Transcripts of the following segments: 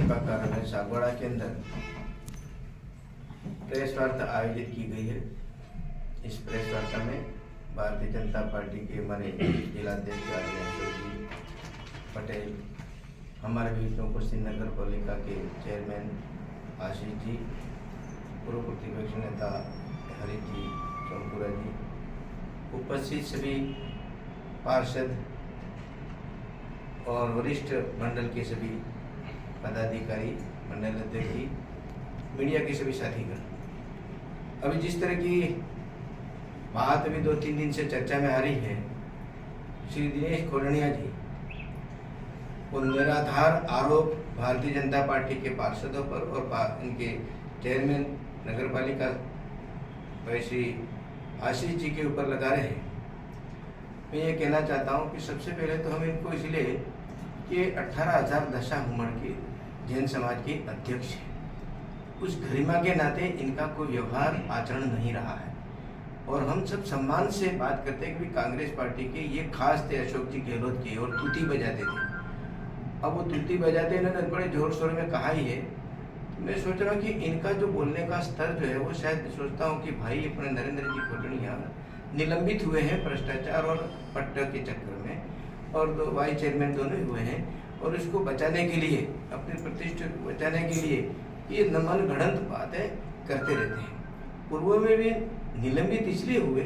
भाजपा कार्यालय सागवाड़ा के अंदर प्रेस वार्ता आयोजित की गई है। इस प्रेस वार्ता में भारतीय जनता पार्टी के हमारे जिलाध्यक्ष अशोक जी पटेल, हमारे विधायकों को नगर पालिका के चेयरमैन आशीष जी, पूर्व प्रतिपक्ष नेता हरीश जी चौनपुरा जी, उपस्थित सभी पार्षद और वरिष्ठ मंडल के सभी पदाधिकारी, मंडल अध्यक्ष जी, मीडिया के सभी साथीगण। अभी जिस तरह की बात अभी 2-3 दिन से चर्चा में आ रही है, श्री दिनेश खोलनिया जी वो निराधार आरोप भारतीय जनता पार्टी के पार्षदों पर और उनके चेयरमैन नगर पालिका श्री आशीष जी के ऊपर लगा रहे हैं। मैं ये कहना चाहता हूँ कि सबसे पहले तो हम इनको इसलिए कि 18,000 दशा हुमड़ के जैन समाज के अध्यक्ष हैं, उस गरिमा के नाते इनका कोई व्यवहार आचरण नहीं रहा है। और हम सब सम्मान से बात करते हैं कि कांग्रेस पार्टी के ये खास थे अशोक जी गहलोत के, और तूती बजाते थे। अब वो तूती बजाते इन्होंने बड़े जोर शोर में कहा ही है। मैं सोच रहा हूँ कि इनका जो बोलने का स्तर जो है वो शायद सोचता हूँ कि भाई अपने नरेंद्र जी खोलनिया निलंबित हुए हैं भ्रष्टाचार और पट्टा के चक्कर में, और 2 वाइस चेयरमैन दोनों ही हुए हैं, और इसको बचाने के लिए, अपनी प्रतिष्ठा को बचाने के लिए ये मन गढ़ंत बातें करते रहते हैं। पूर्व में भी निलंबित इसलिए हुए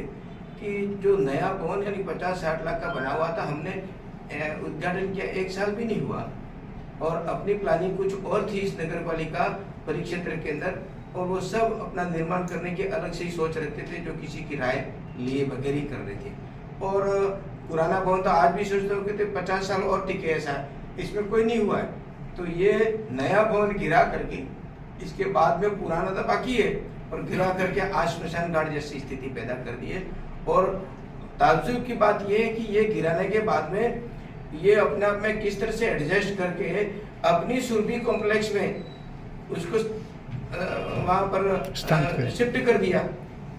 कि जो नया भवन यानी 50-60 लाख का बना हुआ था, हमने उद्घाटन किया, 1 साल भी नहीं हुआ, और अपनी प्लानिंग कुछ और थी इस नगर पालिका परिक्षेत्र के अंदर, और वो सब अपना निर्माण करने की अलग से ही सोच रखते थे, जो किसी की राय लिए बगैर ही कर रहे थे। और पुराना भवन तो आज भी सोचते हो कि 50 साल और टिके, ऐसा इसमें कोई नहीं हुआ है। तो ये नया भवन गिरा करके इसके बाद में पुराना तो बाकी है, और गिरा करके आज श्मशान घाट जैसी स्थिति पैदा कर दी है। और ताज्जुब की बात यह है कि ये गिराने के बाद में ये अपने आप में किस तरह से एडजस्ट करके अपनी सुरभि कॉम्प्लेक्स में उसको वहाँ पर शिफ्ट कर दिया,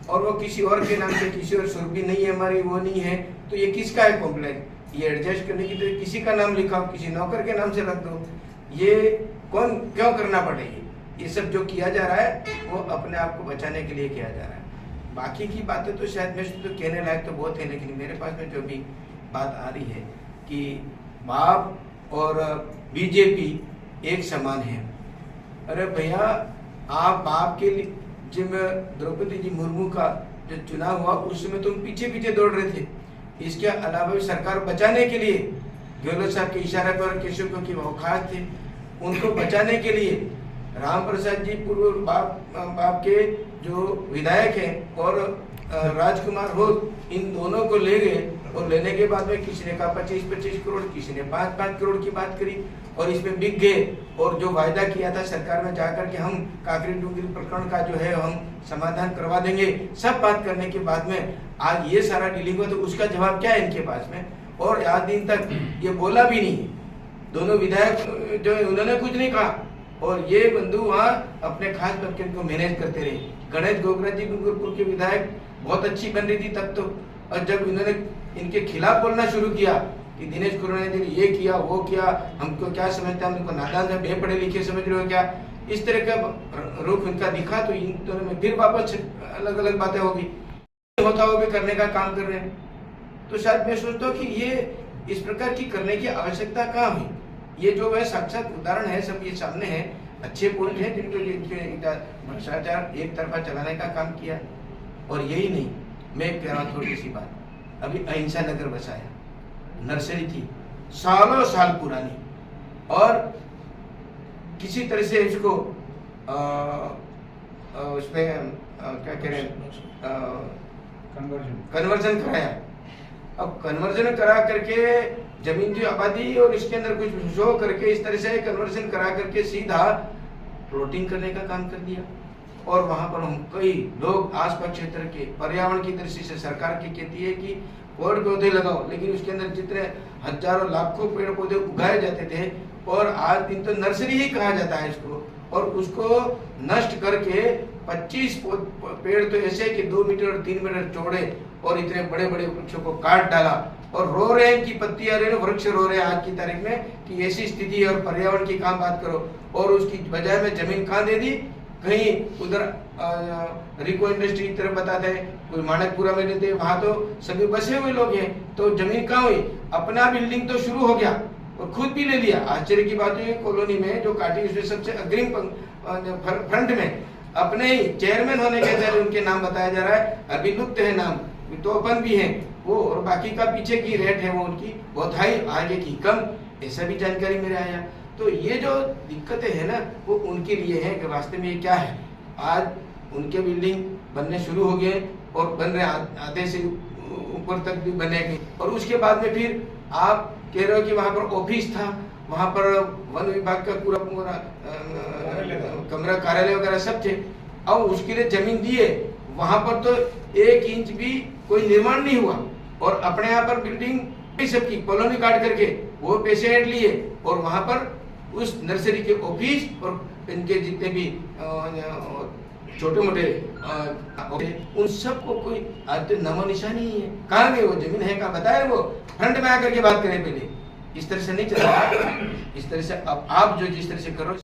और वो किसी और के नाम से, किसी और सुरभि नहीं है हमारी, वो नहीं है, तो ये किसका है कॉम्प्लेक्स? ये एडजस्ट करने की तो किसी का नाम लिखा हो, किसी नौकर के नाम से रख दो। ये कौन क्यों करना पड़ेगी? ये सब जो किया जा रहा है वो अपने आप को बचाने के लिए किया जा रहा है। बाकी की बातें तो शायद मैं तो कहने लायक तो बहुत है, लेकिन मेरे पास में जो भी बात आ रही है कि बाप और बीजेपी एक समान है। अरे भैया, आप बाप के लिए जब द्रौपदी जी मुर्मू का जो चुनाव हुआ उस समय तुम पीछे पीछे दौड़ रहे थे। इसके अलावा भी सरकार बचाने के लिए गहलोत साहब के इशारे पर केशव की औकात थे, उनको बचाने के लिए राम प्रसाद जी पूर्व बाप के जो विधायक हैं और राजकुमार हो, इन दोनों को ले गए, और लेने के बाद में किसी ने कहा 25-25 करोड़, किसी ने 5-5 करोड़ की बात करी, और इसमें बिक गए। और जो वायदा किया था सरकार में जाकर के हम काकरी डूंगरी प्रकरण का जो है हम समाधान करवा देंगे, सब बात करने के बाद में आज ये सारा डीलिंग हुआ, तो उसका जवाब क्या है इनके पास में? और आज दिन तक ये बोला भी नहीं। दोनों विधायक जो है उन्होंने कुछ नहीं कहा, और ये बंधु वहाँ अपने खास बच्चे को मैनेज करते रहे। गणेश गोगरा जी डूंगरपुर के विधायक बहुत अच्छी बन रही थी तब तो, और जब इन्होंने इनके खिलाफ बोलना शुरू किया कि दिनेश खोलनिया जी ने ये किया वो किया, हमको क्या समझता है, हमको नादान है, बेपढ़े लिखे समझ रहे हो क्या, इस तरह का रुख इनका दिखा, तो इन दोनों में फिर वापस अलग अलग बातें होगी, होता हुआ भी करने का काम कर रहे हैं। तो शायद मैं सोचता हूँ कि ये इस प्रकार की करने की आवश्यकता कहाँ हुई? ये जो है साक्षात उदाहरण है, सब ये सामने है, अच्छे पॉइंट है जिनको भ्रष्टाचार एक तरफा चलाने का काम किया। और यही नहीं, मैं कह रहा हूँ थोड़ी सी बात, अभी अहिंसा नगर बसाया, नर्सरी थी सालों साल पुरानी, और किसी तरह से इसको उसमें क्या कह रहे हैं, कन्वर्जन कराया। अब कन्वर्जन करा करके जमीन की आबादी और इसके अंदर कुछ शो करके इस तरह से कन्वर्जन करा करके सीधा प्लॉटिंग करने का काम कर दिया। और वहां पर हम कई लोग आसपास क्षेत्र के पर्यावरण की दृष्टि से सरकार की कहती है कि पेड़ पौधे लगाओ, लेकिन उसके अंदर जितने हजारों लाखों पेड़ पौधे उगाए जाते थे, और आज दिन तो नर्सरी ही कहा जाता है इसको, और उसको नष्ट करके 25 पेड़ तो ऐसे कि 2 मीटर और 3 मीटर चौड़े और इतने बड़े बड़े वृक्षों को काट डाला और रो रहे हैं कि पत्तियां रहे वृक्ष रो रहे हैं आज की तारीख में कि ऐसी स्थिति है और पर्यावरण की कहाँ बात करो। और उसकी बजाय में जमीन कहाँ दे दी, कहीं उधर रिको इंडस्ट्री की तरफ बताते हैं, कोई माणकपुरा में लेते हैं, वहां तो सभी बसे हुए लोग हैं, तो जमीन कहाँ हुई, अपना बिल्डिंग तो शुरू हो गया और खुद भी ले लिया। आश्चर्य की बात है कॉलोनी में जो काटी उसमें सबसे अग्रिम फ्रंट में अपने ही चेयरमैन होने के जरिए उनके नाम बताया जा रहा है, अभी लुप्त है नाम, तो अपन भी है वो, और बाकी का पीछे की रेट है वो उनकी बहुत हाई, आगे की कम, ऐसा भी जानकारी मेरे आया। तो ये जो दिक्कतें है ना वो उनके लिए है कि वास्तव में ये क्या है। आज उनके बिल्डिंग बनने शुरू हो गए और बन रहे, आधे से ऊपर तक भी बनेंगे, और उसके बाद में फिर आप कह रहे हो कि वहां पर ऑफिस था, वहां पर वन विभाग का पूरा कमरा कार्यालय वगैरह सब थे, अब उसके लिए जमीन दी है, वहां पर तो 1 इंच भी कोई निर्माण नहीं हुआ और अपने यहाँ पर बिल्डिंग सबकी कॉलोनी काट करके वो पैसे ऐड लिए और वहां पर उस नर्सरी के ऑफिस और इनके जितने भी छोटे मोटे उन सबको कोई आज तो नामो निशानी नहीं है। कहाँ गए वो जमीन है, कहाँ बताया वो, फ्रंट में आकर के बात करें पहले। इस तरह से नहीं चल रहा, इस तरह से अब आप जो जिस तरह से करो